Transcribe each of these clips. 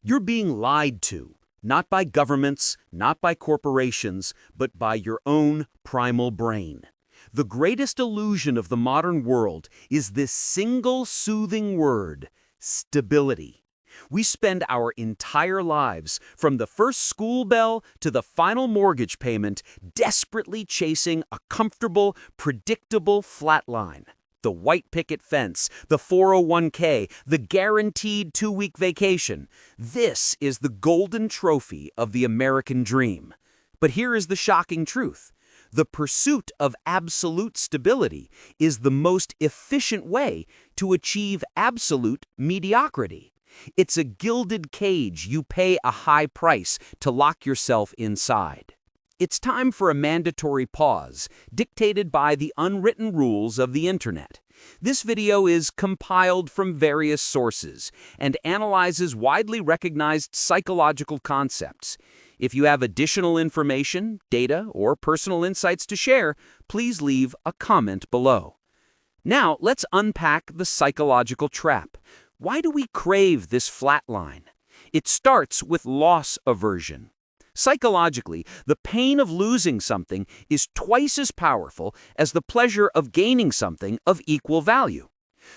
You're being lied to, not by governments, not by corporations, but by your own primal brain. The greatest illusion of the modern world is this single soothing word, stability. We spend our entire lives, from the first school bell to the final mortgage payment, desperately chasing a comfortable, predictable flatline. The white picket fence, the 401k, the guaranteed 2-week vacation. This is the golden trophy of the American dream. But here is the shocking truth. The pursuit of absolute stability is the most efficient way to achieve absolute mediocrity. It's a gilded cage you pay a high price to lock yourself inside. It's time for a mandatory pause, dictated by the unwritten rules of the internet. This video is compiled from various sources and analyzes widely recognized psychological concepts. If you have additional information, data, or personal insights to share, please leave a comment below. Now, let's unpack the psychological trap. Why do we crave this flatline? It starts with loss aversion. Psychologically, the pain of losing something is twice as powerful as the pleasure of gaining something of equal value.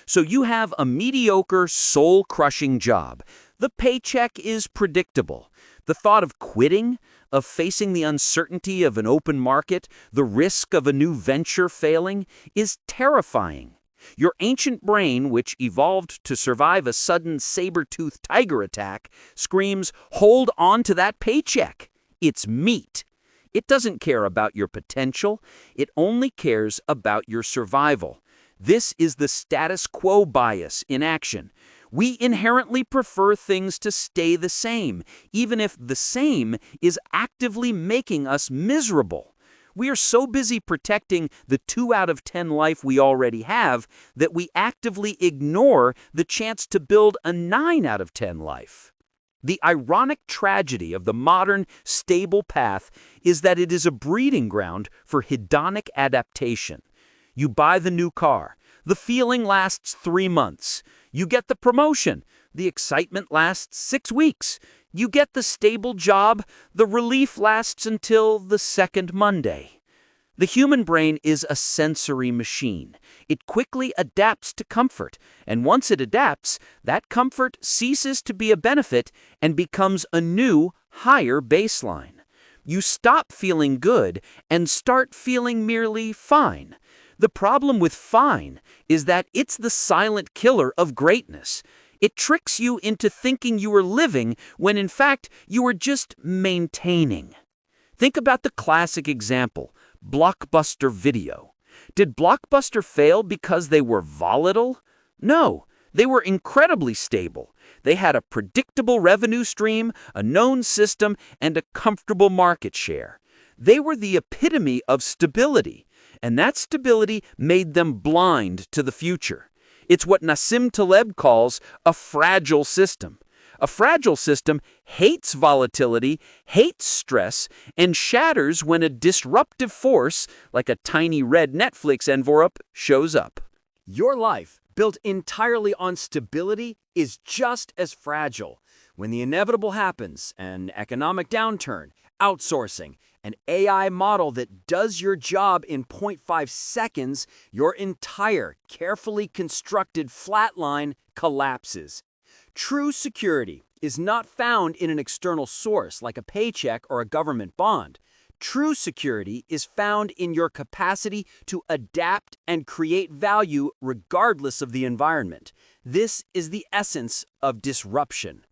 So you have a mediocre, soul-crushing job. The paycheck is predictable. The thought of quitting, of facing the uncertainty of an open market, the risk of a new venture failing, is terrifying. Your ancient brain, which evolved to survive a sudden saber-toothed tiger attack, screams, "Hold on to that paycheck. It's meat." It doesn't care about your potential. It only cares about your survival. This is the status quo bias in action. We inherently prefer things to stay the same, even if the same is actively making us miserable. We are so busy protecting the 2 out of 10 life we already have that we actively ignore the chance to build a 9 out of 10 life. The ironic tragedy of the modern, stable path is that it is a breeding ground for hedonic adaptation. You buy the new car. The feeling lasts 3 months. You get the promotion. The excitement lasts 6 weeks. You get the stable job. The relief lasts until the second Monday. The human brain is a sensory machine. It quickly adapts to comfort, and once it adapts, that comfort ceases to be a benefit and becomes a new, higher baseline. You stop feeling good and start feeling merely fine. The problem with fine is that it's the silent killer of greatness. It tricks you into thinking you are living when in fact you are just maintaining. Think about the classic example, Blockbuster Video. Did Blockbuster fail because they were volatile? No, they were incredibly stable. They had a predictable revenue stream, a known system, and a comfortable market share. They were the epitome of stability, and that stability made them blind to the future. It's what Nassim Taleb calls a fragile system. A fragile system hates volatility, hates stress, and shatters when a disruptive force, like a tiny red Netflix envelope, shows up. Your life, built entirely on stability, is just as fragile. When the inevitable happens, an economic downturn, outsourcing, an AI model that does your job in 0.5 seconds, your entire, carefully constructed flatline collapses. True security is not found in an external source like a paycheck or a government bond. True security is found in your capacity to adapt and create value regardless of the environment. This is the essence of disruption.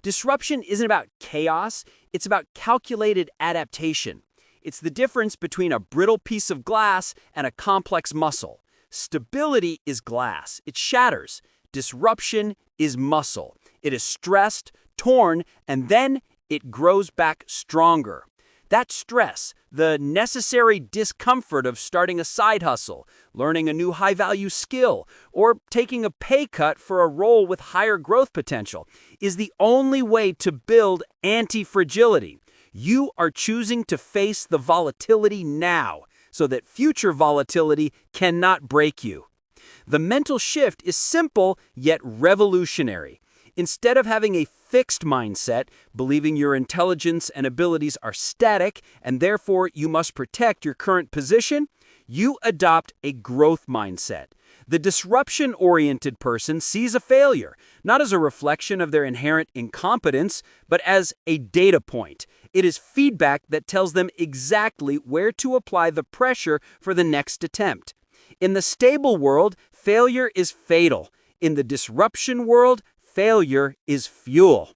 Disruption isn't about chaos, it's about calculated adaptation. It's the difference between a brittle piece of glass and a complex muscle. Stability is glass, it shatters. Disruption is muscle. It is stressed, torn, and then it grows back stronger. That stress, the necessary discomfort of starting a side hustle, learning a new high-value skill, or taking a pay cut for a role with higher growth potential, is the only way to build anti-fragility. You are choosing to face the volatility now, so that future volatility cannot break you. The mental shift is simple yet revolutionary. Instead of having a fixed mindset, believing your intelligence and abilities are static and therefore you must protect your current position, you adopt a growth mindset. The disruption-oriented person sees a failure, not as a reflection of their inherent incompetence, but as a data point. It is feedback that tells them exactly where to apply the pressure for the next attempt. In the stable world, failure is fatal. In the disruption world, failure is fuel.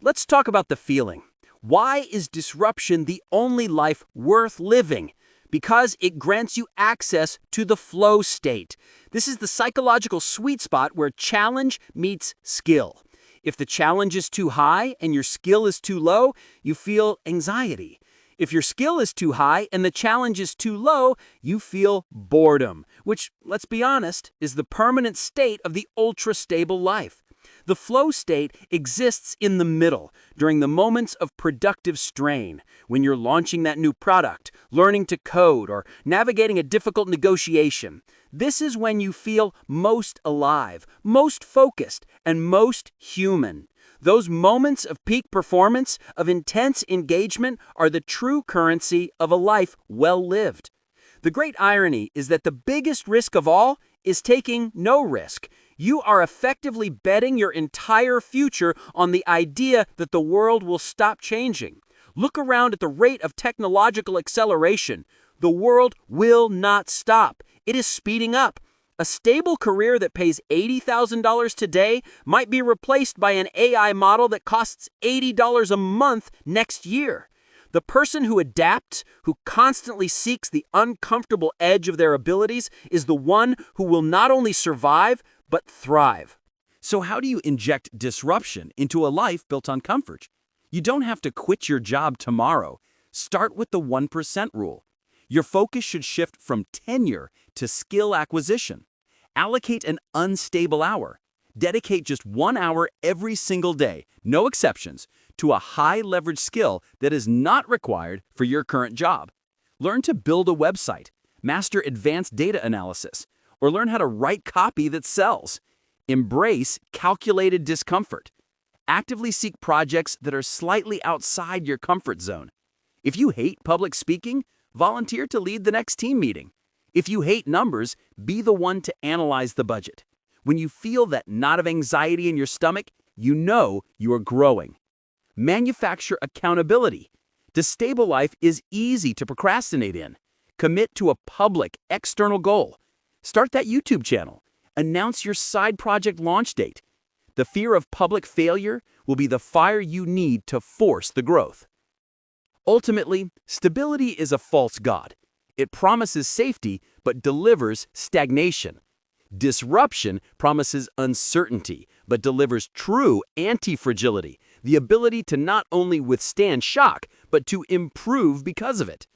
Let's talk about the feeling. Why is disruption the only life worth living? Because it grants you access to the flow state. This is the psychological sweet spot where challenge meets skill. If the challenge is too high and your skill is too low, you feel anxiety. If your skill is too high and the challenge is too low, you feel boredom, which, let's be honest, is the permanent state of the ultra-stable life. The flow state exists in the middle, during the moments of productive strain, when you're launching that new product, learning to code, or navigating a difficult negotiation. This is when you feel most alive, most focused, and most human. Those moments of peak performance, of intense engagement, are the true currency of a life well lived. The great irony is that the biggest risk of all is taking no risk. You are effectively betting your entire future on the idea that the world will stop changing. Look around at the rate of technological acceleration. The world will not stop. It is speeding up. A stable career that pays $80,000 today might be replaced by an AI model that costs $80 a month next year. The person who adapts, who constantly seeks the uncomfortable edge of their abilities, is the one who will not only survive, but thrive. So how do you inject disruption into a life built on comfort? You don't have to quit your job tomorrow. Start with the 1% rule. Your focus should shift from tenure to skill acquisition. Allocate an unstable hour. Dedicate just 1 hour every single day, no exceptions, to a high-leverage skill that is not required for your current job. Learn to build a website, master advanced data analysis, or learn how to write copy that sells. Embrace calculated discomfort. Actively seek projects that are slightly outside your comfort zone. If you hate public speaking, volunteer to lead the next team meeting. If you hate numbers, be the one to analyze the budget. When you feel that knot of anxiety in your stomach, you know you are growing. Manufacture accountability. The stable life is easy to procrastinate in. Commit to a public, external goal. Start that YouTube channel. Announce your side project launch date. The fear of public failure will be the fire you need to force the growth. Ultimately, stability is a false god. It promises safety, but delivers stagnation. Disruption promises uncertainty, but delivers true anti-fragility, the ability to not only withstand shock, but to improve because of it.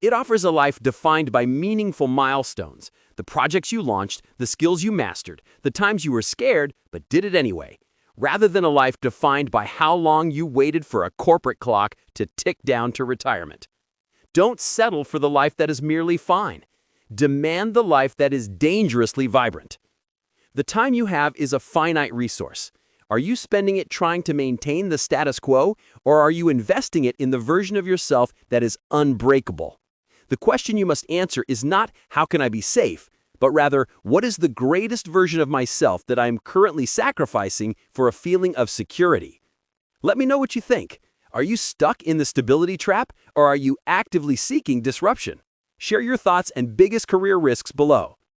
It offers a life defined by meaningful milestones, the projects you launched, the skills you mastered, the times you were scared, but did it anyway, rather than a life defined by how long you waited for a corporate clock to tick down to retirement. Don't settle for the life that is merely fine. Demand the life that is dangerously vibrant. The time you have is a finite resource. Are you spending it trying to maintain the status quo, or are you investing it in the version of yourself that is unbreakable? The question you must answer is not, how can I be safe, but rather, what is the greatest version of myself that I am currently sacrificing for a feeling of security? Let me know what you think. Are you stuck in the stability trap, or are you actively seeking disruption? Share your thoughts and biggest career risks below.